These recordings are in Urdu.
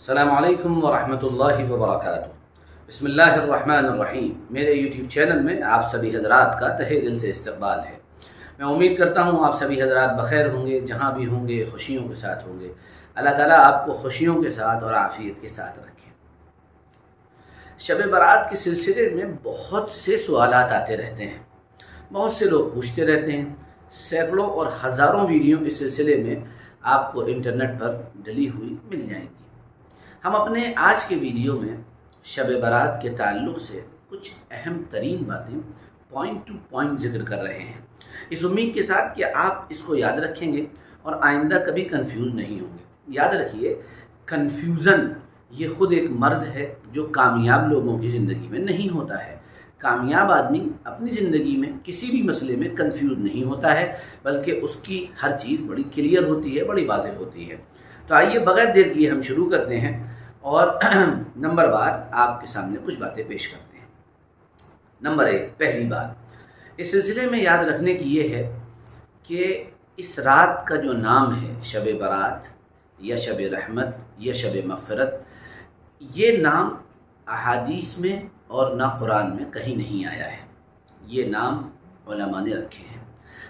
السلام علیکم ورحمۃ اللہ وبرکاتہ۔ بسم اللہ الرحمن الرحیم۔ میرے یوٹیوب چینل میں آپ سبھی حضرات کا تہہ دل سے استقبال ہے۔ میں امید کرتا ہوں آپ سبھی حضرات بخیر ہوں گے، جہاں بھی ہوں گے خوشیوں کے ساتھ ہوں گے۔ اللہ تعالیٰ آپ کو خوشیوں کے ساتھ اور عافیت کے ساتھ رکھے۔ شب برات کے سلسلے میں بہت سے سوالات آتے رہتے ہیں، بہت سے لوگ پوچھتے رہتے ہیں۔ سینکڑوں اور ہزاروں ویڈیو اس سلسلے میں آپ کو انٹرنیٹ پر ڈلی ہوئی مل جائیں گی۔ ہم اپنے آج کے ویڈیو میں شب برات کے تعلق سے کچھ اہم ترین باتیں پوائنٹ ٹو پوائنٹ ذکر کر رہے ہیں، اس امید کے ساتھ کہ آپ اس کو یاد رکھیں گے اور آئندہ کبھی کنفیوز نہیں ہوں گے۔ یاد رکھیے، کنفیوژن یہ خود ایک مرض ہے جو کامیاب لوگوں کی زندگی میں نہیں ہوتا ہے۔ کامیاب آدمی اپنی زندگی میں کسی بھی مسئلے میں کنفیوز نہیں ہوتا ہے، بلکہ اس کی ہر چیز بڑی کلیئر ہوتی ہے، بڑی واضح ہوتی ہے۔ تو آئیے بغیر دیر کیے ہم شروع کرتے ہیں اور نمبر بار آپ کے سامنے کچھ باتیں پیش کرتے ہیں۔ نمبر 1، پہلی بات اس سلسلے میں یاد رکھنے کی یہ ہے کہ اس رات کا جو نام ہے شب برات یا شب رحمت یا شب مغفرت، یہ نام احادیث میں اور نہ قرآن میں کہیں نہیں آیا ہے۔ یہ نام علماء نے رکھے ہیں۔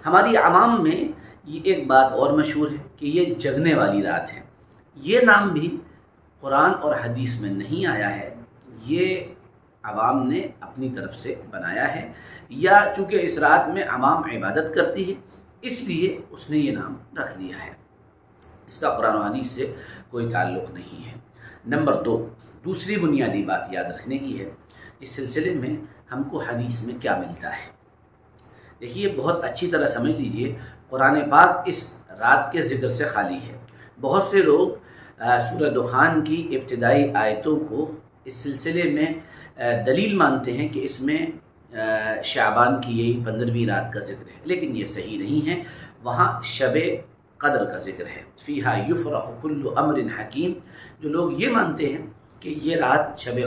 ہماری عوام میں یہ ایک بات اور مشہور ہے کہ یہ جگنے والی رات ہے۔ یہ نام بھی قرآن اور حدیث میں نہیں آیا ہے، یہ عوام نے اپنی طرف سے بنایا ہے، یا چونکہ اس رات میں عوام عبادت کرتی ہے اس لیے اس نے یہ نام رکھ لیا ہے۔ اس کا قرآن و حدیث سے کوئی تعلق نہیں ہے۔ نمبر 2، دوسری بنیادی بات یاد رکھنے کی ہے، اس سلسلے میں ہم کو حدیث میں کیا ملتا ہے۔ دیکھیے، بہت اچھی طرح سمجھ لیجئے، قرآن پاک اس رات کے ذکر سے خالی ہے۔ بہت سے لوگ سورہ دخان کی ابتدائی آیتوں کو اس سلسلے میں دلیل مانتے ہیں کہ اس میں شعبان کی یہی 15ویں رات کا ذکر ہے، لیکن یہ صحیح نہیں ہے۔ وہاں شب قدر کا ذکر ہے، فیہا یفرق کل امر حکیم۔ جو لوگ یہ مانتے ہیں کہ یہ رات شب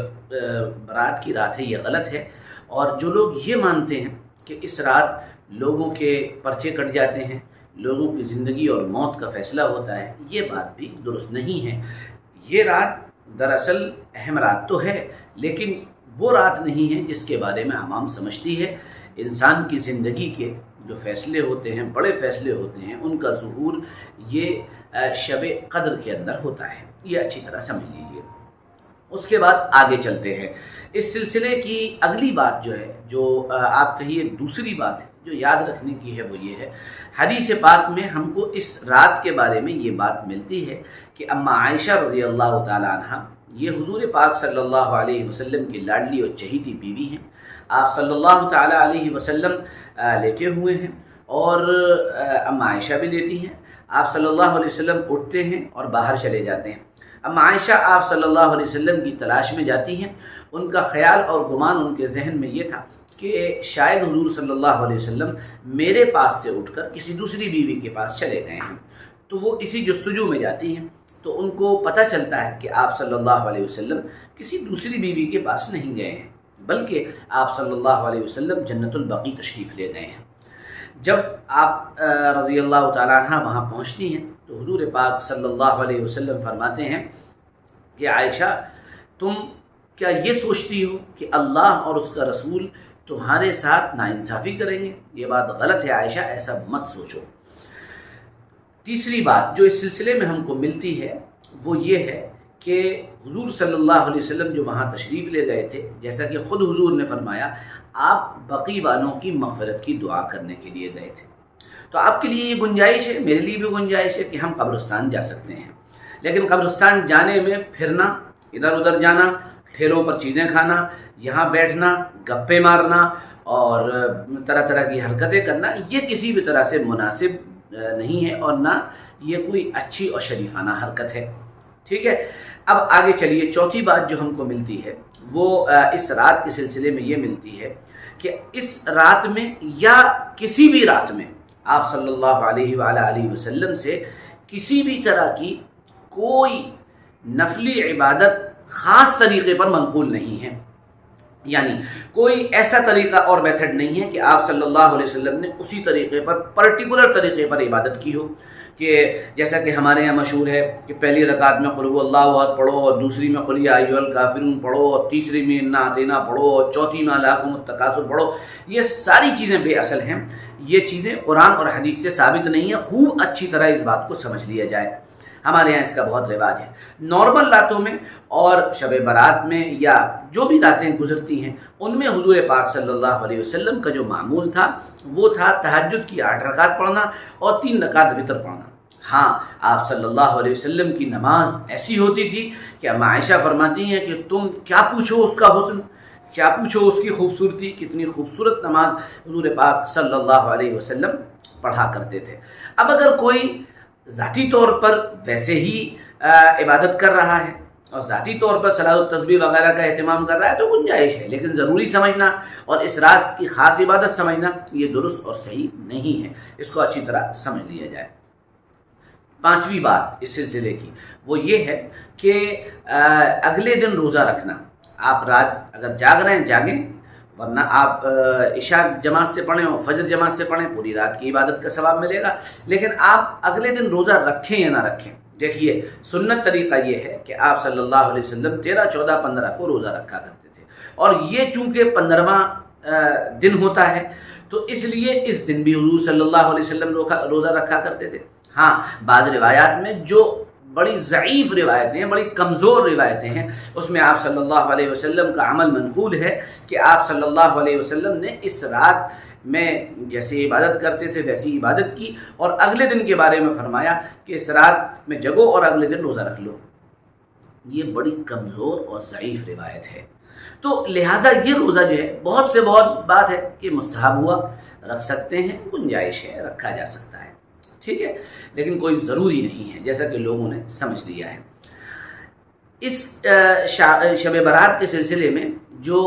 برات کی رات ہے، یہ غلط ہے۔ اور جو لوگ یہ مانتے ہیں کہ اس رات لوگوں کے پرچے کٹ جاتے ہیں، لوگوں کی زندگی اور موت کا فیصلہ ہوتا ہے، یہ بات بھی درست نہیں ہے۔ یہ رات دراصل اہم رات تو ہے، لیکن وہ رات نہیں ہے جس کے بارے میں عوام سمجھتی ہے۔ انسان کی زندگی کے جو فیصلے ہوتے ہیں، بڑے فیصلے ہوتے ہیں، ان کا ظہور یہ شب قدر کے اندر ہوتا ہے۔ یہ اچھی طرح سمجھ لیجیے۔ اس کے بعد آگے چلتے ہیں۔ اس سلسلے کی اگلی بات جو ہے، جو آپ کہیے دوسری بات ہے جو یاد رکھنے کی ہے، وہ یہ ہے، حدیث پاک میں ہم کو اس رات کے بارے میں یہ بات ملتی ہے کہ اما عائشہ رضی اللہ تعالی عنہ، یہ حضور پاک صلی اللہ علیہ وسلم کی لاڈلی اور چہیتی بیوی ہیں۔ آپ صلی اللہ تعالی علیہ وسلم لیٹے ہوئے ہیں اور اما عائشہ بھی لیٹی ہیں۔ آپ صلی اللہ علیہ وسلم اٹھتے ہیں اور باہر چلے جاتے ہیں۔ اما عائشہ آپ صلی اللہ علیہ وسلم کی تلاش میں جاتی ہیں۔ ان کا خیال اور گمان ان کے ذہن میں یہ تھا کہ شاید حضور صلی اللہ علیہ وسلم میرے پاس سے اٹھ کر کسی دوسری بیوی کے پاس چلے گئے ہیں۔ تو وہ اسی جستجو میں جاتی ہیں، تو ان کو پتہ چلتا ہے کہ آپ صلی اللہ علیہ وسلم کسی دوسری بیوی کے پاس نہیں گئے ہیں، بلکہ آپ صلی اللہ علیہ وسلم جنت البقیع تشریف لے گئے ہیں۔ جب آپ رضی اللہ تعالیٰ عنہ وہاں پہنچتی ہیں تو حضور پاک صلی اللہ علیہ وسلم فرماتے ہیں کہ عائشہ، تم کیا یہ سوچتی ہو کہ اللہ اور اس کا رسول تمہارے ساتھ ناانصافی کریں گے؟ یہ بات غلط ہے عائشہ، ایسا مت سوچو۔ تیسری بات جو اس سلسلے میں ہم کو ملتی ہے وہ یہ ہے کہ حضور صلی اللہ علیہ وسلم جو وہاں تشریف لے گئے تھے، جیسا کہ خود حضور نے فرمایا، آپ بقیع والوں کی مغفرت کی دعا کرنے کے لیے گئے تھے۔ تو آپ کے لیے یہ گنجائش ہے، میرے لیے بھی گنجائش ہے کہ ہم قبرستان جا سکتے ہیں، لیکن قبرستان جانے میں پھرنا، ادھر ادھر جانا، ٹھیلوں پر چیزیں کھانا، یہاں بیٹھنا، گپے مارنا اور طرح طرح کی حرکتیں کرنا، یہ کسی بھی طرح سے مناسب نہیں ہے اور نہ یہ کوئی اچھی اور شریفانہ حرکت ہے۔ ٹھیک ہے، اب آگے چلیے۔ چوتھی بات جو ہم کو ملتی ہے وہ اس رات کے سلسلے میں یہ ملتی ہے کہ اس رات میں یا کسی بھی رات میں آپ صلی اللہ علیہ وآلہ وسلم سے کسی بھی طرح کی کوئی نفلی عبادت خاص طریقے پر منقول نہیں ہے، یعنی کوئی ایسا طریقہ اور میتھڈ نہیں ہے کہ آپ صلی اللہ علیہ وسلم نے اسی طریقے پر، پرٹیکولر طریقے پر عبادت کی ہو۔ کہ جیسا کہ ہمارے یہاں مشہور ہے کہ پہلی رکعت میں قل هو اللہ احد پڑھو، اور دوسری میں قل یا ایھا الکافرون پڑھو، اور تیسری میں انا اعطیناک پڑھو، اور چوتھی میں الہاکم التکاثر پڑھو. یہ ساری چیزیں بے اصل ہیں، یہ چیزیں قرآن اور حدیث سے ثابت نہیں ہیں. خوب اچھی طرح اس بات کو سمجھ لیا جائے. ہمارے یہاں اس کا بہت رواج ہے. نارمل راتوں میں اور شب برات میں یا جو بھی راتیں گزرتی ہیں ان میں حضور پاک صلی اللہ علیہ وسلم کا جو معمول تھا وہ تھا تہجد کی 8 رکعت پڑھنا اور 3 رکعت وتر پڑھنا. ہاں، آپ صلی اللہ علیہ وسلم کی نماز ایسی ہوتی تھی کہ اما عائشہ فرماتی ہیں کہ تم کیا پوچھو اس کا حسن، کیا پوچھو اس کی خوبصورتی، کتنی خوبصورت نماز حضور پاک صلی اللہ علیہ وسلم پڑھا کرتے تھے. اب اگر کوئی ذاتی طور پر ویسے ہی عبادت کر رہا ہے اور ذاتی طور پر صلاۃ التسبیح وغیرہ کا اہتمام کر رہا ہے تو گنجائش ہے، لیکن ضروری سمجھنا اور اس رات کی خاص عبادت سمجھنا یہ درست اور صحیح نہیں ہے. اس کو اچھی طرح سمجھ لیا جائے. 5ویں بات اس سلسلے کی وہ یہ ہے کہ اگلے دن روزہ رکھنا. آپ رات اگر جاگ رہے ہیں جاگیں، ورنہ آپ عشاء جماعت سے پڑھیں اور فجر جماعت سے پڑھیں، پوری رات کی عبادت کا ثواب ملے گا. لیکن آپ اگلے دن روزہ رکھیں یا نہ رکھیں، دیکھیے سنت طریقہ یہ ہے کہ آپ صلی اللہ علیہ وسلم 13، 14، 15 کو روزہ رکھا کرتے تھے، اور یہ چونکہ 15واں دن ہوتا ہے تو اس لیے اس دن بھی حضور صلی اللہ علیہ وسلم روزہ رکھا کرتے تھے. ہاں، بعض روایات میں جو بڑی ضعیف روایتیں ہیں، بڑی کمزور روایتیں ہیں، اس میں آپ صلی اللہ علیہ وسلم کا عمل منقول ہے کہ آپ صلی اللہ علیہ وسلم نے اس رات میں جیسے عبادت کرتے تھے ویسی عبادت کی، اور اگلے دن کے بارے میں فرمایا کہ اس رات میں جگو اور اگلے دن روزہ رکھ لو. یہ بڑی کمزور اور ضعیف روایت ہے. تو لہٰذا یہ روزہ جو ہے بہت سے بہت بات ہے کہ مستحب ہوا، رکھ سکتے ہیں، گنجائش ہے، رکھا جا سکتا ہے، ٹھیک ہے، لیکن کوئی ضروری نہیں ہے جیسا کہ لوگوں نے سمجھ لیا ہے. اس شب برات کے سلسلے میں جو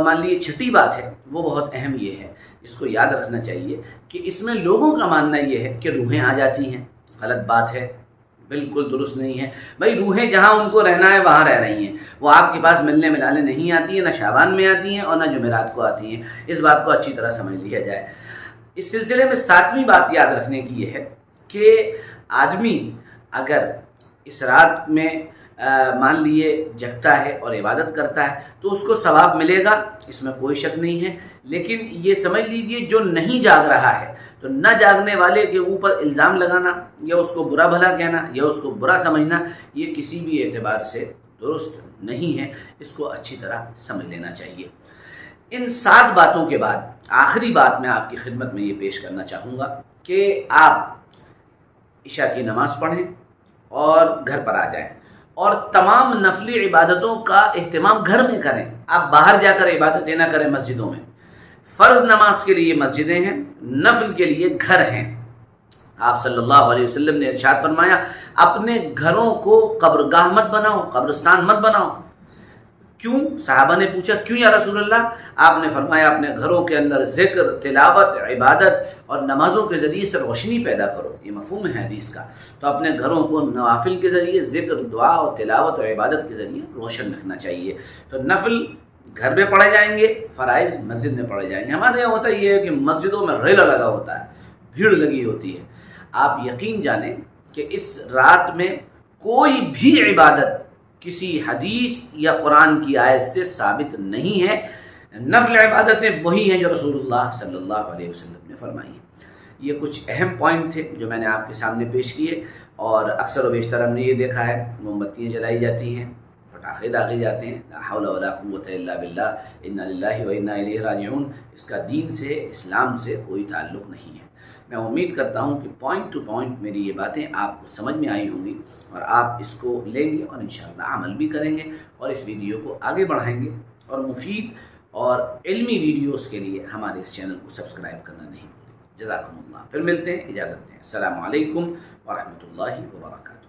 مان لیے چھٹی بات ہے وہ بہت اہم یہ ہے، اس کو یاد رکھنا چاہیے کہ اس میں لوگوں کا ماننا یہ ہے کہ روحیں آ جاتی ہیں. غلط بات ہے، بالکل درست نہیں ہے. بھائی روحیں جہاں ان کو رہنا ہے وہاں رہ رہی ہیں، وہ آپ کے پاس ملنے ملانے نہیں آتی ہیں، نہ شعبان میں آتی ہیں اور نہ جمعرات کو آتی ہیں. اس بات کو اچھی طرح سمجھ لیا جائے. اس سلسلے میں 7ویں بات یاد رکھنے کی یہ ہے کہ آدمی اگر اس رات میں مان لیے جگتا ہے اور عبادت کرتا ہے تو اس کو ثواب ملے گا، اس میں کوئی شک نہیں ہے. لیکن یہ سمجھ لیجیے جو نہیں جاگ رہا ہے تو نہ جاگنے والے کے اوپر الزام لگانا یا اس کو برا بھلا کہنا یا اس کو برا سمجھنا یہ کسی بھی اعتبار سے درست نہیں ہے. اس کو اچھی طرح سمجھ لینا چاہیے. ان 7 باتوں کے بعد آخری بات میں آپ کی خدمت میں یہ پیش کرنا چاہوں گا کہ آپ عشاء کی نماز پڑھیں اور گھر پر آ جائیں، اور تمام نفلی عبادتوں کا اہتمام گھر میں کریں. آپ باہر جا کر عبادتیں نہ کریں مسجدوں میں. فرض نماز کے لیے مسجدیں ہیں، نفل کے لیے گھر ہیں. آپ صلی اللہ علیہ وسلم نے ارشاد فرمایا اپنے گھروں کو قبرگاہ مت بناؤ، قبرستان مت بناؤ. کیوں؟ صحابہ نے پوچھا کیوں یا رسول اللہ؟ آپ نے فرمایا اپنے گھروں کے اندر ذکر، تلاوت، عبادت اور نمازوں کے ذریعے سے روشنی پیدا کرو. یہ مفہوم ہے حدیث کا. تو اپنے گھروں کو نوافل کے ذریعے، ذکر، دعا اور تلاوت اور عبادت کے ذریعے روشن رکھنا چاہیے. تو نفل گھر میں پڑھے جائیں گے، فرائض مسجد میں پڑھے جائیں گے. ہمارے یہاں ہوتا یہ ہے کہ مسجدوں میں ریلا لگا ہوتا ہے، بھیڑ لگی ہوتی ہے. آپ یقین جانیں کہ اس رات میں کوئی بھی عبادت کسی حدیث یا قرآن کی آیت سے ثابت نہیں ہے. نفل عبادتیں وہی ہیں جو رسول اللہ صلی اللہ علیہ وسلم نے فرمائی ہیں. یہ کچھ اہم پوائنٹ تھے جو میں نے آپ کے سامنے پیش کیے، اور اکثر و بیشتر ہم نے یہ دیکھا ہے موم بتیاں جلائی جاتی ہیں، پٹاخے داغے جاتے ہیں. لا حول ولا قوت الا باللہ، انا للہ و انا الیہ راجعون. اس کا دین سے، اسلام سے کوئی تعلق نہیں ہے. میں امید کرتا ہوں کہ پوائنٹ ٹو پوائنٹ میری یہ باتیں آپ کو سمجھ میں آئی ہوں گی، اور آپ اس کو لیں گے اور انشاءاللہ عمل بھی کریں گے، اور اس ویڈیو کو آگے بڑھائیں گے. اور مفید اور علمی ویڈیوز کے لیے ہمارے اس چینل کو سبسکرائب کرنا نہیں بھولیں. جزاکم اللہ. پھر ملتے ہیں، اجازت دیں. السلام علیکم ورحمۃ اللہ وبرکاتہ.